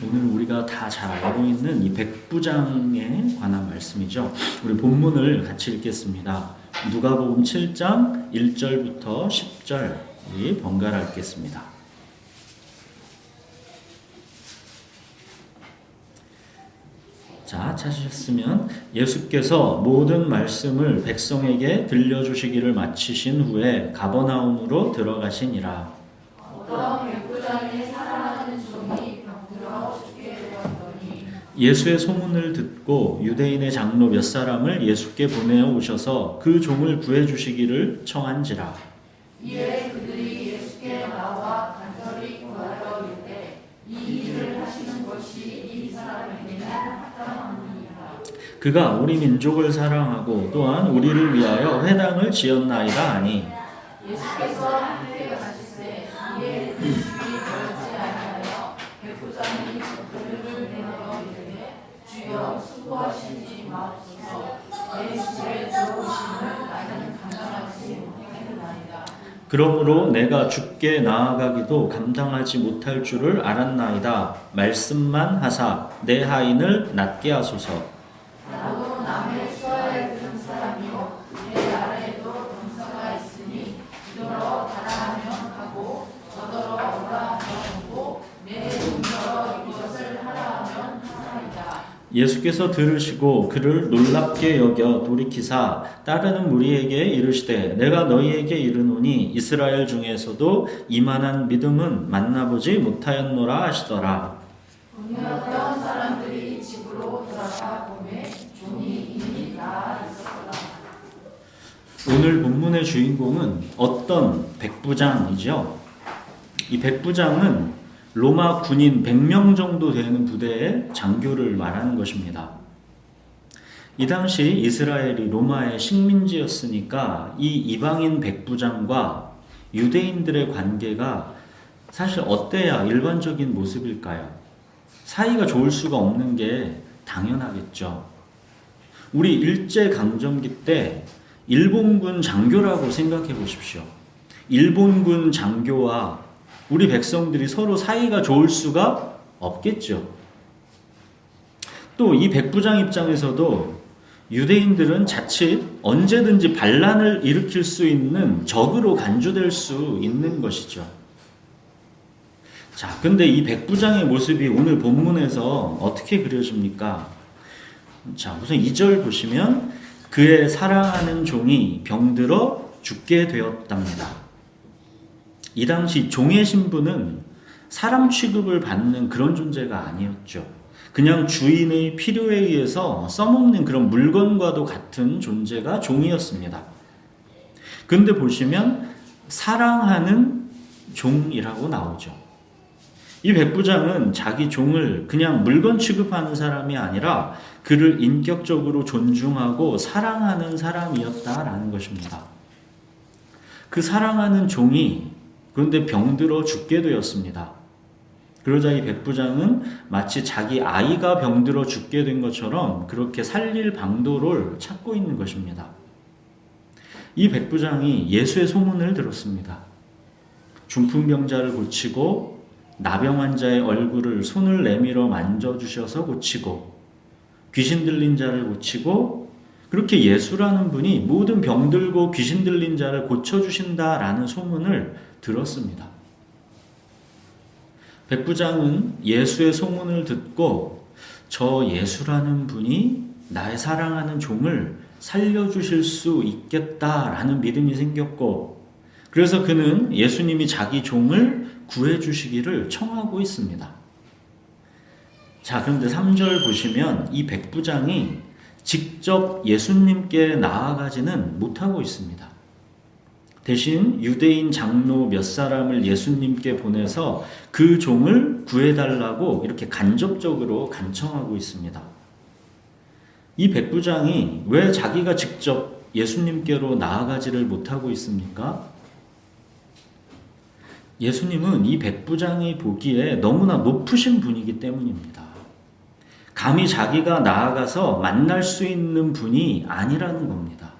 오늘 우리가 다 잘 알고 있는 이 백부장에 관한 말씀이죠. 우리 본문을 같이 읽겠습니다. 누가복음 7장 1절부터 10절 번갈아 읽겠습니다. 자, 찾으셨으면 예수께서 모든 말씀을 백성에게 들려주시기를 마치신 후에 가버나움으로 들어가시니라. 어떤 백부장이 사랑하는 종이 병들어 죽게 되었더니 예수의 소문을 듣고 유대인의 장로 몇 사람을 예수께 보내어 오셔서 그 종을 구해 주시기를 청한지라. 이에 그들이 예수께 나와 간절히 구하여 이르되 이 일을 하시는 것이 이 사람에게는 합당하니이다. 그가 우리 민족을 사랑하고 또한 우리를 위하여 회당을 지었나이다 하니 예수께서 함께 가시되 이에 그 집이 멀지 아니하여 백부장이 그들을 내어 이르되 주여 수고하시지 마옵소서. 내 집에 들어오심을 나는 감당하지 못하겠나이다. 그러므로 내가 주께 나아가기도 감당하지 못할 줄을 알았나이다. 말씀만 하사 내 하인을 낫게 하소서. 나도 남의 수하에 드는 사람이요 내 아래에도 병사가 있으니 이더러 가라 하면 가고 저더러 오라 하면 오고 내 동더러 이것을 하라 하면 하나이다. 예수께서 들으시고 그를 놀랍게 여겨 돌이키사 따르는 무리에게 이르시되 내가 너희에게 이르노니 이스라엘 중에서도 이만한 믿음은 만나보지 못하였노라 하시더라. 어떤 사람들이 집으로 돌아가 보매 종이 이미 나아 있었더라. 오늘 본문의 주인공은 어떤 백부장이죠. 이 백부장은 로마 군인 100명 정도 되는 부대의 장교를 말하는 것입니다. 이 당시 이스라엘이 로마의 식민지였으니까 이 이방인 백부장과 유대인들의 관계가 사실 어때야 일반적인 모습일까요? 사이가 좋을 수가 없는 게 당연하겠죠. 우리 일제강점기 때 일본군 장교라고 생각해 보십시오. 일본군 장교와 우리 백성들이 서로 사이가 좋을 수가 없겠죠. 또 이 백부장 입장에서도 유대인들은 자칫 언제든지 반란을 일으킬 수 있는 적으로 간주될 수 있는 것이죠. 자, 근데 이 백부장의 모습이 오늘 본문에서 어떻게 그려집니까? 자, 우선 2절 보시면 그의 사랑하는 종이 병들어 죽게 되었답니다. 이 당시 종의 신분은 사람 취급을 받는 그런 존재가 아니었죠. 그냥 주인의 필요에 의해서 써먹는 그런 물건과도 같은 존재가 종이었습니다. 근데 보시면 사랑하는 종이라고 나오죠. 이 백부장은 자기 종을 그냥 물건 취급하는 사람이 아니라 그를 인격적으로 존중하고 사랑하는 사람이었다라는 것입니다. 그 사랑하는 종이 그런데 병들어 죽게 되었습니다. 그러자 이 백부장은 마치 자기 아이가 병들어 죽게 된 것처럼 그렇게 살릴 방도를 찾고 있는 것입니다. 이 백부장이 예수의 소문을 들었습니다. 중풍병자를 고치고 나병 환자의 얼굴을 손을 내밀어 만져주셔서 고치고 귀신 들린 자를 고치고 그렇게 예수라는 분이 모든 병들고 귀신 들린 자를 고쳐주신다라는 소문을 들었습니다. 백부장은 예수의 소문을 듣고 저 예수라는 분이 나의 사랑하는 종을 살려주실 수 있겠다라는 믿음이 생겼고 그래서 그는 예수님이 자기 종을 구해주시기를 청하고 있습니다. 자, 그런데 3절 보시면 이 백부장이 직접 예수님께 나아가지는 못하고 있습니다. 대신 유대인 장로 몇 사람을 예수님께 보내서 그 종을 구해달라고 이렇게 간접적으로 간청하고 있습니다. 이 백부장이 왜 자기가 직접 예수님께로 나아가지를 못하고 있습니까? 예수님은 이 백부장이 보기에 너무나 높으신 분이기 때문입니다. 감히 자기가 나아가서 만날 수 있는 분이 아니라는 겁니다.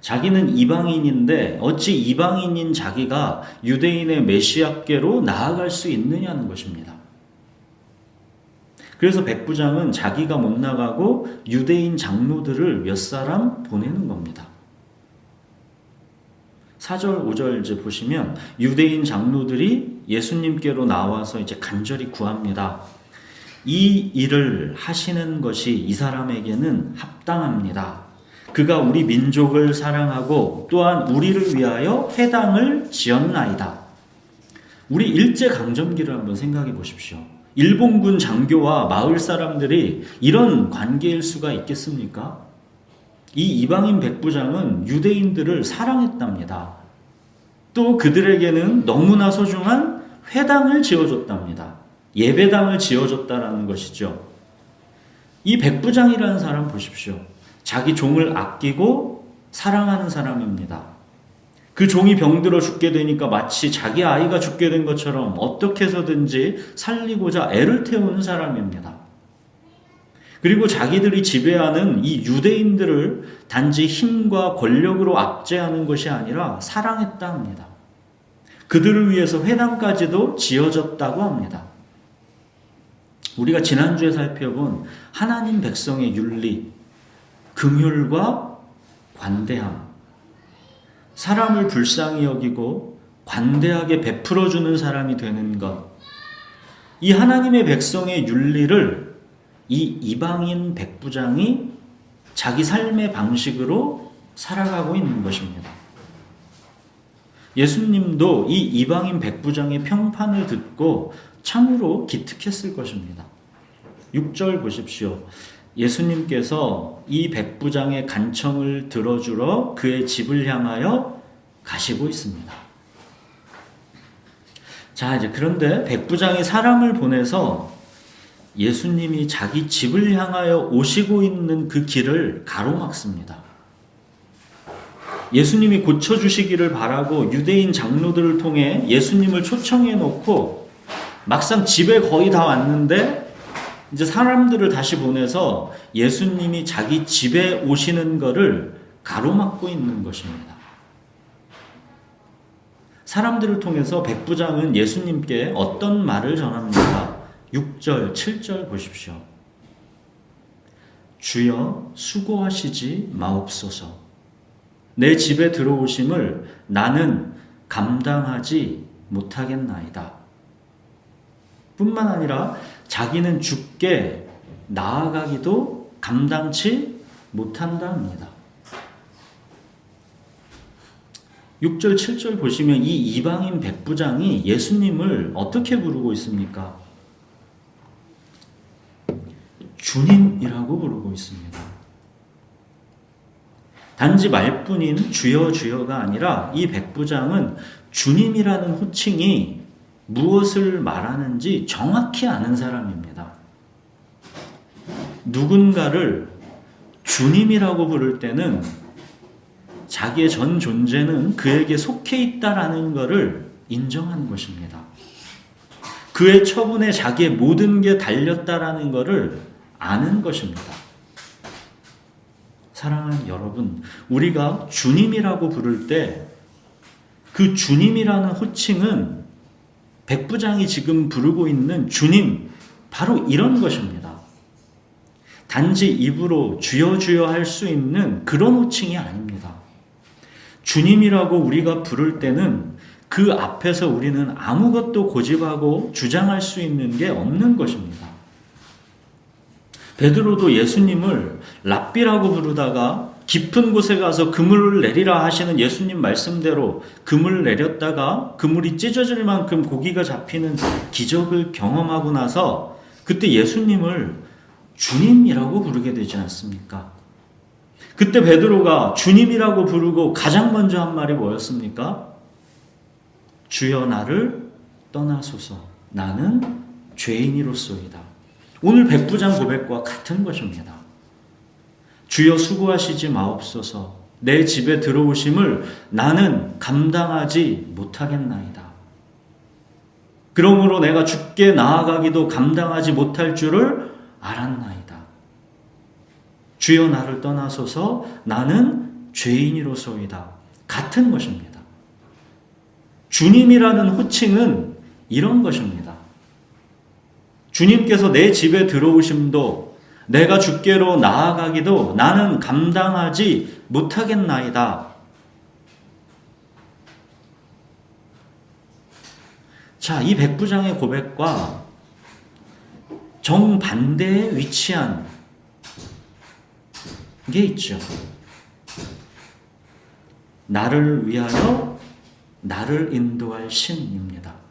자기는 이방인인데 어찌 이방인인 자기가 유대인의 메시아께로 나아갈 수 있느냐는 것입니다. 그래서 백부장은 자기가 못 나가고 유대인 장로들을 몇 사람 보내는 겁니다. 4절, 5절 이제 보시면 유대인 장로들이 예수님께로 나와서 이제 간절히 구합니다. 이 일을 하시는 것이 이 사람에게는 합당합니다. 그가 우리 민족을 사랑하고 또한 우리를 위하여 회당을 지었나이다. 우리 일제강점기를 한번 생각해 보십시오. 일본군 장교와 마을 사람들이 이런 관계일 수가 있겠습니까? 이 이방인 백부장은 유대인들을 사랑했답니다. 또 그들에게는 너무나 소중한 회당을 지어줬답니다. 예배당을 지어줬다라는 것이죠. 이 백부장이라는 사람 보십시오. 자기 종을 아끼고 사랑하는 사람입니다. 그 종이 병들어 죽게 되니까 마치 자기 아이가 죽게 된 것처럼 어떻게 해서든지 살리고자 애를 태우는 사람입니다. 그리고 자기들이 지배하는 이 유대인들을 단지 힘과 권력으로 압제하는 것이 아니라 사랑했다 합니다. 그들을 위해서 회당까지도 지어졌다고 합니다. 우리가 지난주에 살펴본 하나님 백성의 윤리, 긍휼과 관대함, 사람을 불쌍히 여기고 관대하게 베풀어주는 사람이 되는 것, 이 하나님의 백성의 윤리를 이 이방인 백부장이 자기 삶의 방식으로 살아가고 있는 것입니다. 예수님도 이 이방인 백부장의 평판을 듣고 참으로 기특했을 것입니다. 6절 보십시오. 예수님께서 이 백부장의 간청을 들어주러 그의 집을 향하여 가시고 있습니다. 자, 이제 그런데 백부장이 사람을 보내서 예수님이 자기 집을 향하여 오시고 있는 그 길을 가로막습니다. 예수님이 고쳐주시기를 바라고 유대인 장로들을 통해 예수님을 초청해 놓고 막상 집에 거의 다 왔는데 이제 사람들을 다시 보내서 예수님이 자기 집에 오시는 것을 가로막고 있는 것입니다. 사람들을 통해서 백부장은 예수님께 어떤 말을 전합니까? 6절, 7절 보십시오. 주여 수고하시지 마옵소서. 내 집에 들어오심을 나는 감당하지 못하겠나이다. 뿐만 아니라 자기는 죽게 나아가기도 감당치 못한다 합니다. 6절, 7절 보시면 이 이방인 백부장이 예수님을 어떻게 부르고 있습니까? 주님이라고 부르고 있습니다. 단지 말뿐인 주여 주여가 아니라 이 백부장은 주님이라는 호칭이 무엇을 말하는지 정확히 아는 사람입니다. 누군가를 주님이라고 부를 때는 자기의 전 존재는 그에게 속해 있다라는 것을 인정한 것입니다. 그의 처분에 자기의 모든 게 달렸다라는 것을 아는 것입니다. 사랑하는 여러분, 우리가 주님이라고 부를 때 그 주님이라는 호칭은 백부장이 지금 부르고 있는 주님, 바로 이런 것입니다. 단지 입으로 주여 주여 할 수 있는 그런 호칭이 아닙니다. 주님이라고 우리가 부를 때는 그 앞에서 우리는 아무것도 고집하고 주장할 수 있는 게 없는 것입니다. 베드로도 예수님을 랍비라고 부르다가 깊은 곳에 가서 그물을 내리라 하시는 예수님 말씀대로 그물을 내렸다가 그물이 찢어질 만큼 고기가 잡히는 기적을 경험하고 나서 그때 예수님을 주님이라고 부르게 되지 않습니까? 그때 베드로가 주님이라고 부르고 가장 먼저 한 말이 뭐였습니까? 주여 나를 떠나소서, 나는 죄인이로소이다. 오늘 백부장 고백과 같은 것입니다. 주여 수고하시지 마옵소서. 내 집에 들어오심을 나는 감당하지 못하겠나이다. 그러므로 내가 죽게 나아가기도 감당하지 못할 줄을 알았나이다. 주여 나를 떠나소서. 나는 죄인이로소이다. 같은 것입니다. 주님이라는 호칭은 이런 것입니다. 주님께서 내 집에 들어오심도 내가 주께로 나아가기도 나는 감당하지 못하겠나이다. 자, 이 백부장의 고백과 정반대에 위치한 게 있죠. 나를 위하여 나를 인도할 신입니다.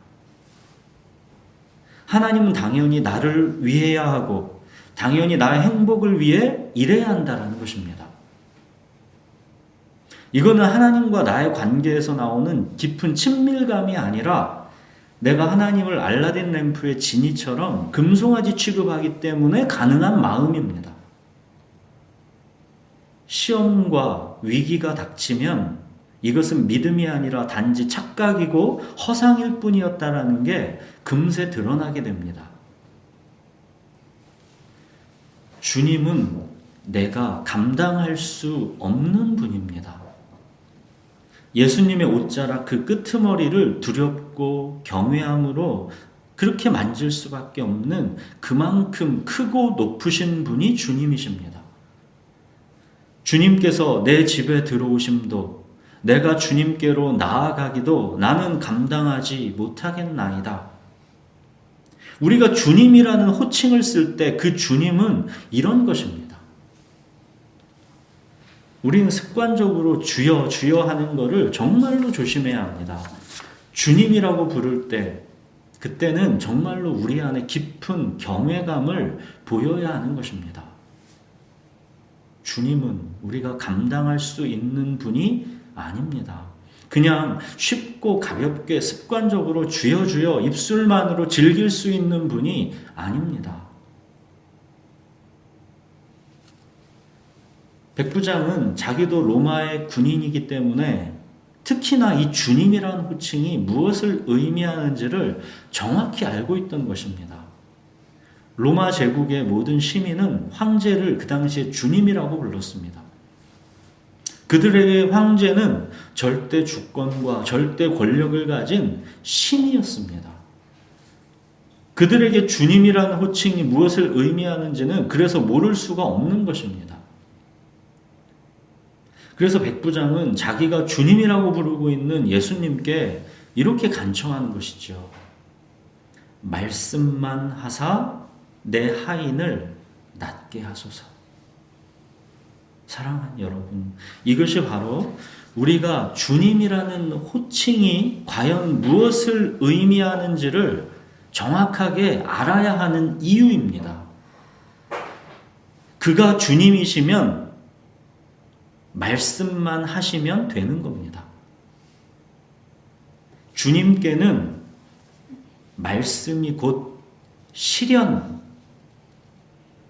하나님은 당연히 나를 위해야 하고 당연히 나의 행복을 위해 일해야 한다는 것입니다. 이거는 하나님과 나의 관계에서 나오는 깊은 친밀감이 아니라 내가 하나님을 알라딘 램프의 지니처럼 금송아지 취급하기 때문에 가능한 마음입니다. 시험과 위기가 닥치면 이것은 믿음이 아니라 단지 착각이고 허상일 뿐이었다라는 게 금세 드러나게 됩니다. 주님은 내가 감당할 수 없는 분입니다. 예수님의 옷자락 그 끄트머리를 두렵고 경외함으로 그렇게 만질 수밖에 없는 그만큼 크고 높으신 분이 주님이십니다. 주님께서 내 집에 들어오심도 내가 주님께로 나아가기도 나는 감당하지 못하겠나이다. 우리가 주님이라는 호칭을 쓸 때 그 주님은 이런 것입니다. 우리는 습관적으로 주여 주여 하는 것을 정말로 조심해야 합니다. 주님이라고 부를 때 그때는 정말로 우리 안에 깊은 경외감을 보여야 하는 것입니다. 주님은 우리가 감당할 수 있는 분이 아닙니다. 그냥 쉽고 가볍게 습관적으로 주여 주여 입술만으로 즐길 수 있는 분이 아닙니다. 백부장은 자기도 로마의 군인이기 때문에 특히나 이 주님이라는 호칭이 무엇을 의미하는지를 정확히 알고 있던 것입니다. 로마 제국의 모든 시민은 황제를 그 당시에 주님이라고 불렀습니다. 그들에게 황제는 절대 주권과 절대 권력을 가진 신이었습니다. 그들에게 주님이라는 호칭이 무엇을 의미하는지는 그래서 모를 수가 없는 것입니다. 그래서 백부장은 자기가 주님이라고 부르고 있는 예수님께 이렇게 간청하는 것이죠. 말씀만 하사 내 하인을 낫게 하소서. 사랑하는 여러분, 이것이 바로 우리가 주님이라는 호칭이 과연 무엇을 의미하는지를 정확하게 알아야 하는 이유입니다. 그가 주님이시면 말씀만 하시면 되는 겁니다. 주님께는 말씀이 곧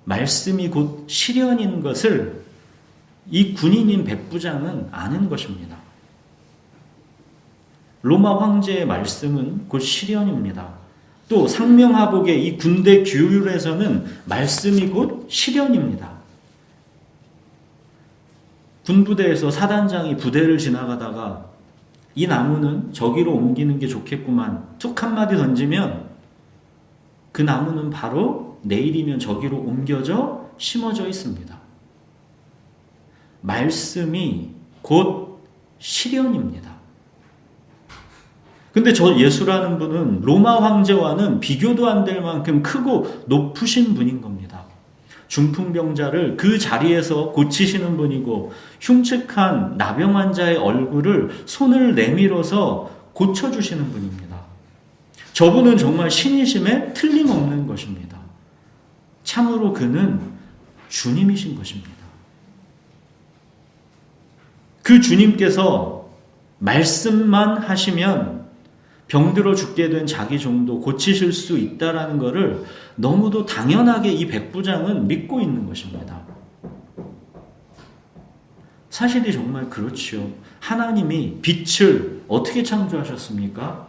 말씀이 곧 실현인 것을 이 군인인 백부장은 아는 것입니다. 로마 황제의 말씀은 곧 실현입니다. 또 상명하복의 이 군대 규율에서는 말씀이 곧 실현입니다. 군부대에서 사단장이 부대를 지나가다가 이 나무는 저기로 옮기는 게 좋겠구만 툭 한마디 던지면 그 나무는 바로 내일이면 저기로 옮겨져 심어져 있습니다. 말씀이 곧 실현입니다. 근데 저 예수라는 분은 로마 황제와는 비교도 안 될 만큼 크고 높으신 분인 겁니다. 중풍병자를 그 자리에서 고치시는 분이고 흉측한 나병 환자의 얼굴을 손을 내밀어서 고쳐주시는 분입니다. 저분은 정말 신이심에 틀림없는 것입니다. 참으로 그는 주님이신 것입니다. 그 주님께서 말씀만 하시면 병들어 죽게 된 자기 종도 고치실 수 있다라는 것을 너무도 당연하게 이 백부장은 믿고 있는 것입니다. 사실이 정말 그렇지요. 하나님이 빛을 어떻게 창조하셨습니까?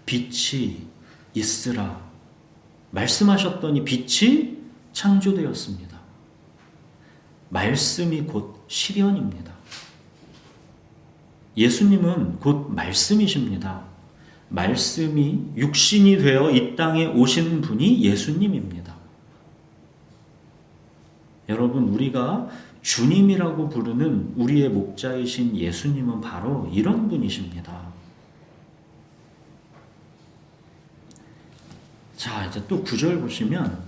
빛이 있으라 말씀하셨더니 빛이 창조되었습니다. 말씀이 곧 실현입니다. 예수님은 곧 말씀이십니다. 말씀이 육신이 되어 이 땅에 오신 분이 예수님입니다. 여러분, 우리가 주님이라고 부르는 우리의 목자이신 예수님은 바로 이런 분이십니다. 자, 이제 또 9절 보시면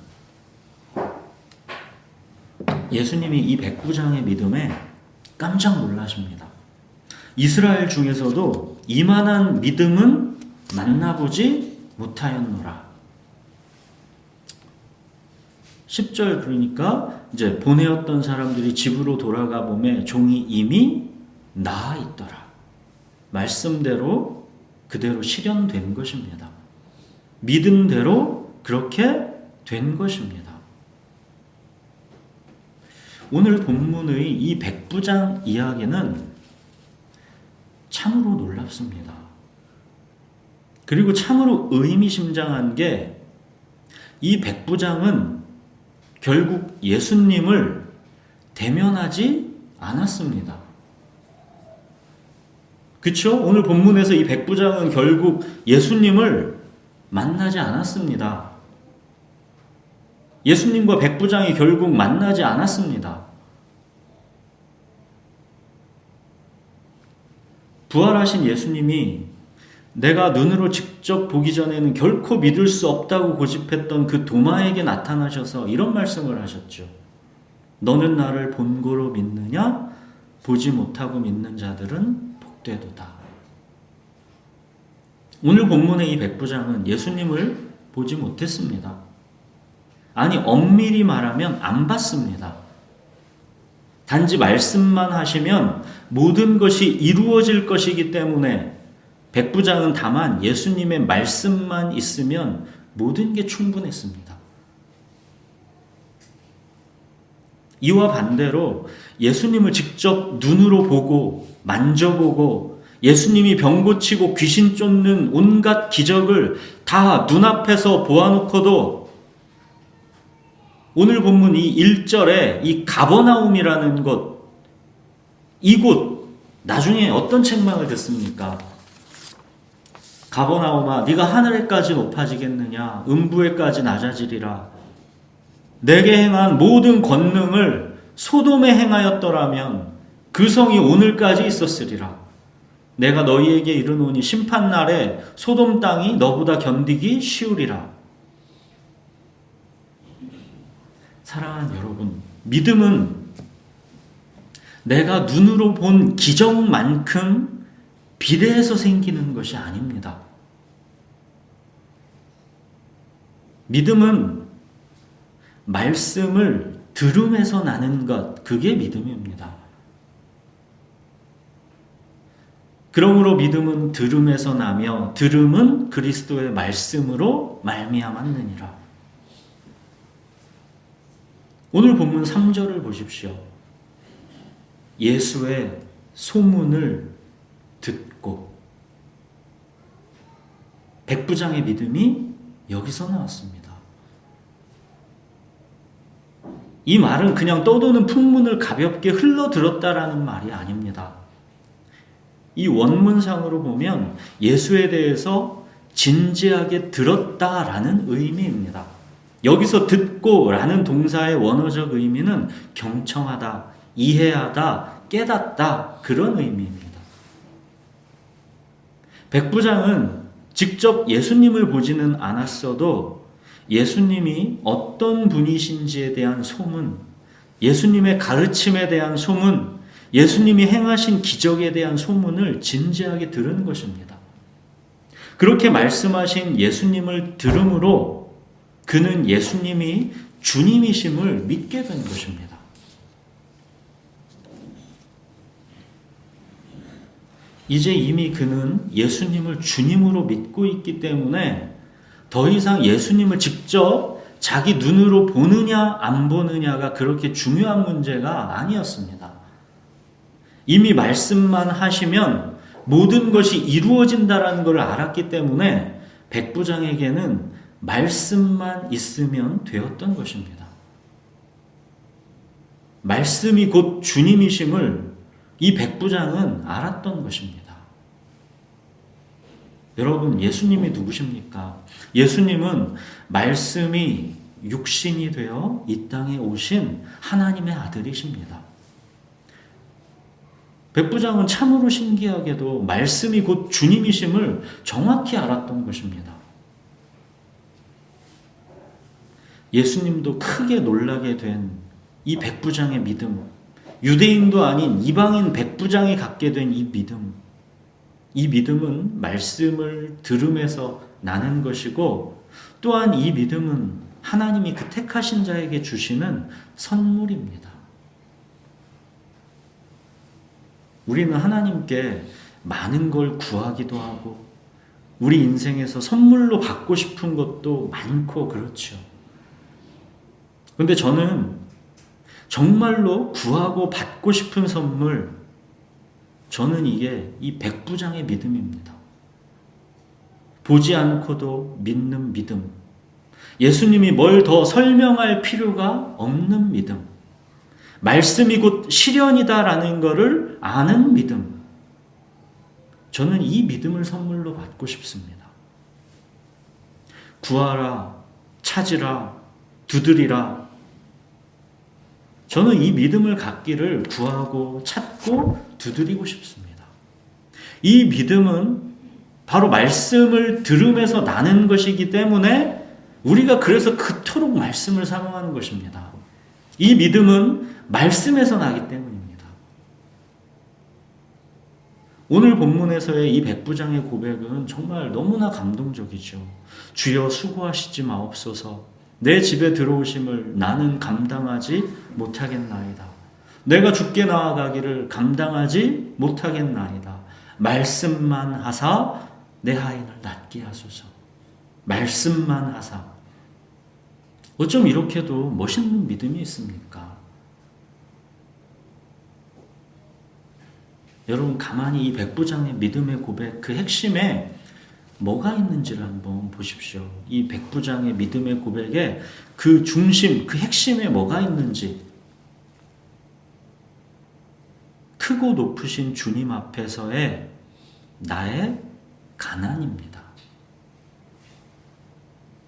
예수님이 이 백부장의 믿음에 깜짝 놀라십니다. 이스라엘 중에서도 이만한 믿음은 만나보지 못하였노라. 10절 그러니까 이제 보내었던 사람들이 집으로 돌아가 보매 종이 이미 나아 있더라. 말씀대로 그대로 실현된 것입니다. 믿음대로 그렇게 된 것입니다. 오늘 본문의 이 백부장 이야기는 참으로 놀랍습니다. 그리고 참으로 의미심장한 게 이 백부장은 결국 예수님을 대면하지 않았습니다. 그쵸? 오늘 본문에서 이 백부장은 결국 예수님을 만나지 않았습니다. 예수님과 백부장이 결국 만나지 않았습니다. 부활하신 예수님이 내가 눈으로 직접 보기 전에는 결코 믿을 수 없다고 고집했던 그 도마에게 나타나셔서 이런 말씀을 하셨죠. 너는 나를 본고로 믿느냐? 보지 못하고 믿는 자들은 복되도다. 오늘 본문의 이 백부장은 예수님을 보지 못했습니다. 아니, 엄밀히 말하면 안 봤습니다. 단지 말씀만 하시면 모든 것이 이루어질 것이기 때문에 백부장은 다만 예수님의 말씀만 있으면 모든 게 충분했습니다. 이와 반대로 예수님을 직접 눈으로 보고 만져보고 예수님이 병 고치고 귀신 쫓는 온갖 기적을 다 눈앞에서 보아놓고도 오늘 본문 이 1절에 이 가버나움이라는 곳, 이곳 나중에 어떤 책망을 듣습니까? 가버나움아, 네가 하늘에까지 높아지겠느냐? 음부에까지 낮아지리라. 내게 행한 모든 권능을 소돔에 행하였더라면 그 성이 오늘까지 있었으리라. 내가 너희에게 이르노니 심판날에 소돔 땅이 너보다 견디기 쉬우리라. 사랑하는 여러분, 믿음은 내가 눈으로 본 기적만큼 비례해서 생기는 것이 아닙니다. 믿음은 말씀을 들음에서 나는 것, 그게 믿음입니다. 그러므로 믿음은 들음에서 나며 들음은 그리스도의 말씀으로 말미암았느니라. 오늘 본문 3절을 보십시오. 예수의 소문을 듣고 백부장의 믿음이 여기서 나왔습니다. 이 말은 그냥 떠도는 풍문을 가볍게 흘러들었다라는 말이 아닙니다. 이 원문상으로 보면 예수에 대해서 진지하게 들었다라는 의미입니다. 여기서 듣고라는 동사의 원어적 의미는 경청하다, 이해하다, 깨닫다, 그런 의미입니다. 백부장은 직접 예수님을 보지는 않았어도 예수님이 어떤 분이신지에 대한 소문, 예수님의 가르침에 대한 소문, 예수님이 행하신 기적에 대한 소문을 진지하게 들은 것입니다. 그렇게 말씀하신 예수님을 들음으로 그는 예수님이 주님이심을 믿게 된 것입니다. 이제 이미 그는 예수님을 주님으로 믿고 있기 때문에 더 이상 예수님을 직접 자기 눈으로 보느냐 안 보느냐가 그렇게 중요한 문제가 아니었습니다. 이미 말씀만 하시면 모든 것이 이루어진다라는 걸 알았기 때문에 백부장에게는 말씀만 있으면 되었던 것입니다. 말씀이 곧 주님이심을 이 백부장은 알았던 것입니다. 여러분, 예수님이 누구십니까? 예수님은 말씀이 육신이 되어 이 땅에 오신 하나님의 아들이십니다. 백부장은 참으로 신기하게도 말씀이 곧 주님이심을 정확히 알았던 것입니다. 예수님도 크게 놀라게 된 이 백부장의 믿음, 유대인도 아닌 이방인 백부장이 갖게 된 이 믿음, 이 믿음은 말씀을 들음에서 나는 것이고, 또한 이 믿음은 하나님이 그 택하신 자에게 주시는 선물입니다. 우리는 하나님께 많은 걸 구하기도 하고, 우리 인생에서 선물로 받고 싶은 것도 많고 그렇죠. 그런데 저는 정말로 구하고 받고 싶은 선물, 저는 이게 이 백부장의 믿음입니다. 보지 않고도 믿는 믿음. 예수님이 뭘 더 설명할 필요가 없는 믿음. 말씀이 곧 실현이다라는 것을 아는 믿음. 저는 이 믿음을 선물로 받고 싶습니다. 구하라, 찾으라, 두드리라. 저는 이 믿음을 갖기를 구하고 찾고 두드리고 싶습니다. 이 믿음은 바로 말씀을 들음에서 나는 것이기 때문에 우리가 그래서 그토록 말씀을 사모하는 것입니다. 이 믿음은 말씀에서 나기 때문입니다. 오늘 본문에서의 이 백부장의 고백은 정말 너무나 감동적이죠. 주여 수고하시지 마옵소서. 내 집에 들어오심을 나는 감당하지 못하겠나이다. 내가 죽게 나아가기를 감당하지 못하겠나이다. 말씀만 하사 내 하인을 낫게 하소서. 말씀만 하사. 어쩜 이렇게도 멋있는 믿음이 있습니까? 여러분, 가만히 이 백부장의 믿음의 고백, 그 핵심에 뭐가 있는지를 한번 보십시오. 이 백부장의 믿음의 고백에 그 중심, 그 핵심에 뭐가 있는지. 크고 높으신 주님 앞에서의 나의 가난입니다.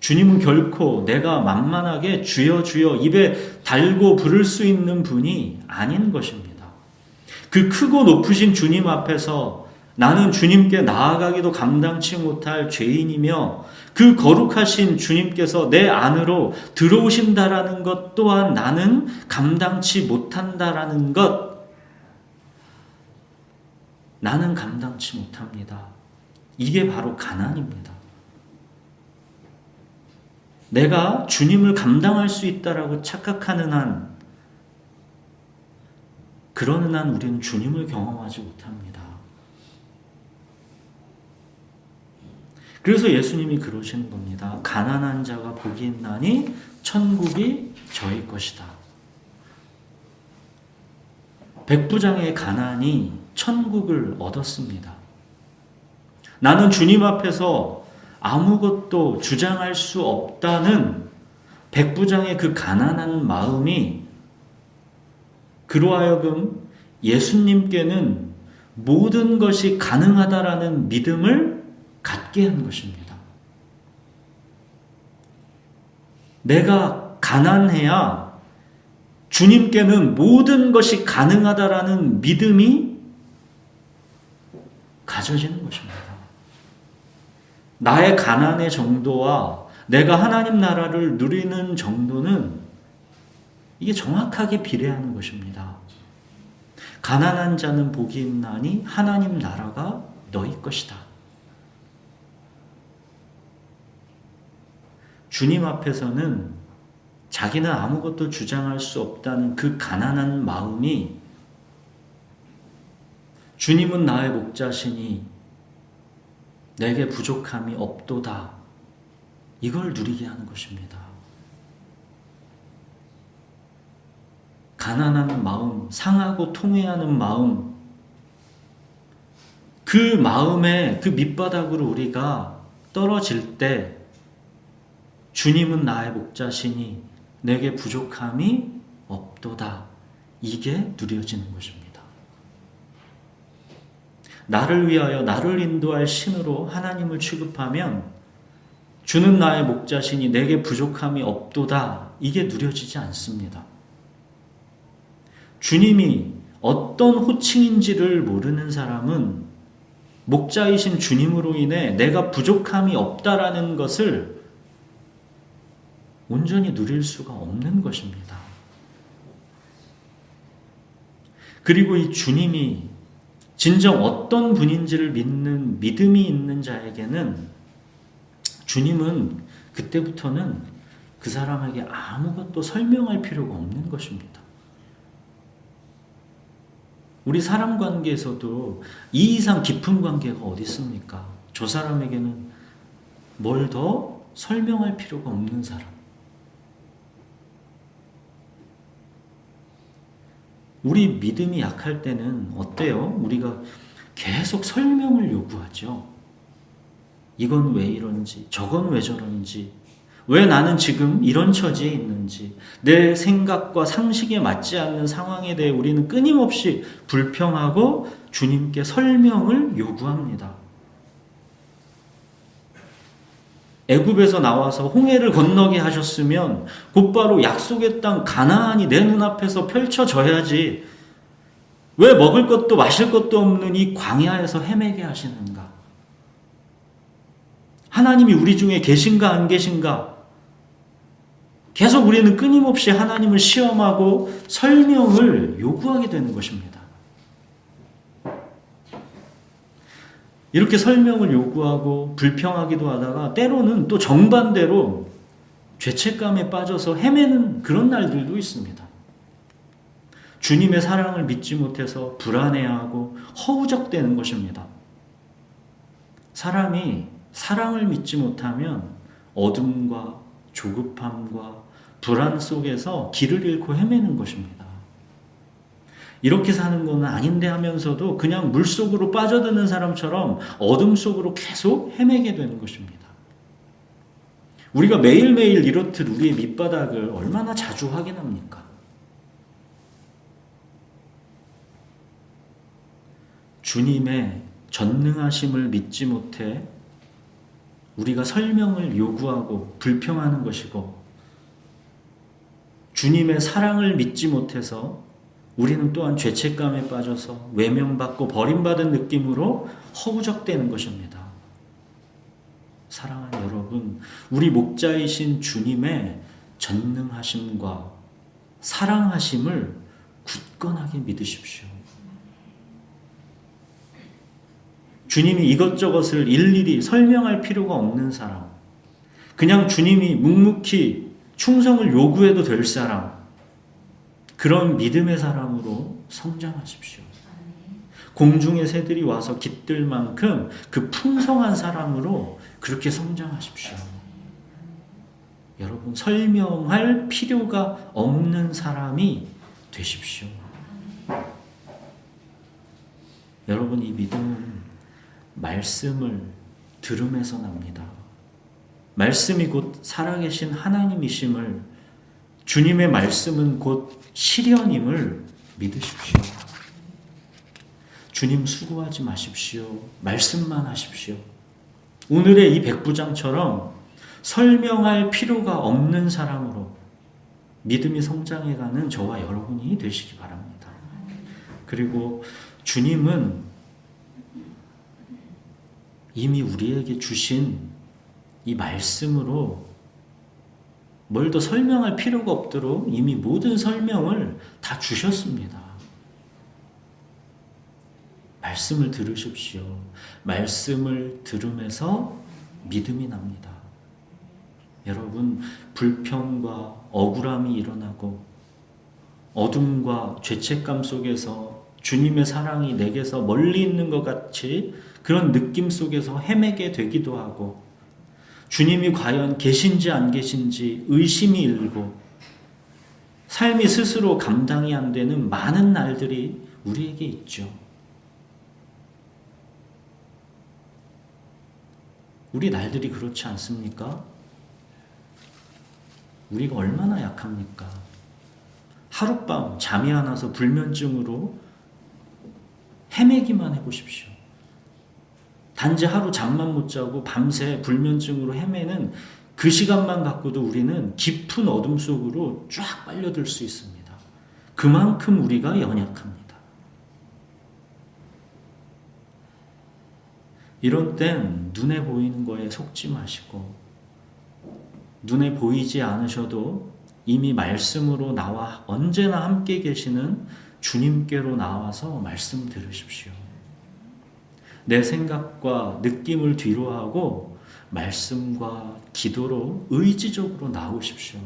주님은 결코 내가 만만하게 주여 주여 입에 달고 부를 수 있는 분이 아닌 것입니다. 그 크고 높으신 주님 앞에서 나는 주님께 나아가기도 감당치 못할 죄인이며, 그 거룩하신 주님께서 내 안으로 들어오신다라는 것 또한 나는 감당치 못한다라는 것, 나는 감당치 못합니다. 이게 바로 가난입니다. 내가 주님을 감당할 수 있다라고 착각하는 한, 그러는 한 우리는 주님을 경험하지 못합니다. 그래서 예수님이 그러시는 겁니다. 가난한 자가 복이 있나니 천국이 저희 것이다. 백부장의 가난이 천국을 얻었습니다. 나는 주님 앞에서 아무것도 주장할 수 없다는 백부장의 그 가난한 마음이 그로 하여금 예수님께는 모든 것이 가능하다라는 믿음을 갖게 한 것입니다. 내가 가난해야 주님께는 모든 것이 가능하다라는 믿음이 가져지는 것입니다. 나의 가난의 정도와 내가 하나님 나라를 누리는 정도는 이게 정확하게 비례하는 것입니다. 가난한 자는 복이 있나니 하나님 나라가 너희 것이다. 주님 앞에서는 자기는 아무것도 주장할 수 없다는 그 가난한 마음이 주님은 나의 목자시니 내게 부족함이 없도다. 이걸 누리게 하는 것입니다. 가난한 마음, 상하고 통회하는 마음, 그 마음의 그 밑바닥으로 우리가 떨어질 때 주님은 나의 목자시니 내게 부족함이 없도다. 이게 누려지는 것입니다. 나를 위하여 나를 인도할 신으로 하나님을 취급하면 주는 나의 목자시니 내게 부족함이 없도다. 이게 누려지지 않습니다. 주님이 어떤 호칭인지를 모르는 사람은 목자이신 주님으로 인해 내가 부족함이 없다라는 것을 온전히 누릴 수가 없는 것입니다. 그리고 이 주님이 진정 어떤 분인지를 믿는 믿음이 있는 자에게는 주님은 그때부터는 그 사람에게 아무것도 설명할 필요가 없는 것입니다. 우리 사람 관계에서도 이 이상 깊은 관계가 어디 있습니까? 저 사람에게는 뭘 더 설명할 필요가 없는 사람. 우리 믿음이 약할 때는 어때요? 우리가 계속 설명을 요구하죠. 이건 왜 이런지, 저건 왜 저런지, 왜 나는 지금 이런 처지에 있는지, 내 생각과 상식에 맞지 않는 상황에 대해 우리는 끊임없이 불평하고 주님께 설명을 요구합니다. 애굽에서 나와서 홍해를 건너게 하셨으면 곧바로 약속의 땅 가나안이 내 눈앞에서 펼쳐져야지 왜 먹을 것도 마실 것도 없는 이 광야에서 헤매게 하시는가? 하나님이 우리 중에 계신가 안 계신가? 계속 우리는 끊임없이 하나님을 시험하고 설명을 요구하게 되는 것입니다. 이렇게 설명을 요구하고 불평하기도 하다가 때로는 또 정반대로 죄책감에 빠져서 헤매는 그런 날들도 있습니다. 주님의 사랑을 믿지 못해서 불안해하고 허우적대는 것입니다. 사람이 사랑을 믿지 못하면 어둠과 조급함과 불안 속에서 길을 잃고 헤매는 것입니다. 이렇게 사는 건 아닌데 하면서도 그냥 물속으로 빠져드는 사람처럼 어둠 속으로 계속 헤매게 되는 것입니다. 우리가 매일매일 이렇듯 우리의 밑바닥을 얼마나 자주 확인합니까? 주님의 전능하심을 믿지 못해 우리가 설명을 요구하고 불평하는 것이고, 주님의 사랑을 믿지 못해서 우리는 또한 죄책감에 빠져서 외면받고 버림받은 느낌으로 허우적대는 것입니다. 사랑하는 여러분, 우리 목자이신 주님의 전능하심과 사랑하심을 굳건하게 믿으십시오. 주님이 이것저것을 일일이 설명할 필요가 없는 사람, 그냥 주님이 묵묵히 충성을 요구해도 될 사람, 그런 믿음의 사람으로 성장하십시오. 공중의 새들이 와서 깃들 만큼 그 풍성한 사람으로 그렇게 성장하십시오. 여러분, 설명할 필요가 없는 사람이 되십시오. 여러분, 이 믿음은 말씀을 들음에서 납니다. 말씀이 곧 살아계신 하나님이심을, 주님의 말씀은 곧 실현임을 믿으십시오. 주님 수고하지 마십시오. 말씀만 하십시오. 오늘의 이 백부장처럼 설명할 필요가 없는 사람으로 믿음이 성장해가는 저와 여러분이 되시기 바랍니다. 그리고 주님은 이미 우리에게 주신 이 말씀으로 뭘 더 설명할 필요가 없도록 이미 모든 설명을 다 주셨습니다. 말씀을 들으십시오. 말씀을 들음에서 믿음이 납니다. 여러분, 불평과 억울함이 일어나고 어둠과 죄책감 속에서 주님의 사랑이 내게서 멀리 있는 것 같이 그런 느낌 속에서 헤매게 되기도 하고, 주님이 과연 계신지 안 계신지 의심이 일고, 삶이 스스로 감당이 안 되는 많은 날들이 우리에게 있죠. 우리 날들이 그렇지 않습니까? 우리가 얼마나 약합니까? 하룻밤 잠이 안 와서 불면증으로 헤매기만 해보십시오. 단지 하루 잠만 못 자고 밤새 불면증으로 헤매는 그 시간만 갖고도 우리는 깊은 어둠 속으로 쫙 빨려들 수 있습니다. 그만큼 우리가 연약합니다. 이런 땐 눈에 보이는 거에 속지 마시고 눈에 보이지 않으셔도 이미 말씀으로 나와 언제나 함께 계시는 주님께로 나와서 말씀 들으십시오. 내 생각과 느낌을 뒤로하고 말씀과 기도로 의지적으로 나오십시오.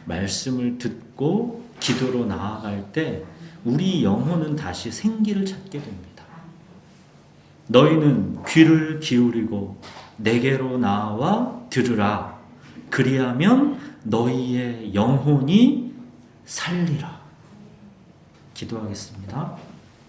말씀을 듣고 기도로 나아갈 때 우리 영혼은 다시 생기를 찾게 됩니다. 너희는 귀를 기울이고 내게로 나와 들으라. 그리하면 너희의 영혼이 살리라. 기도하겠습니다.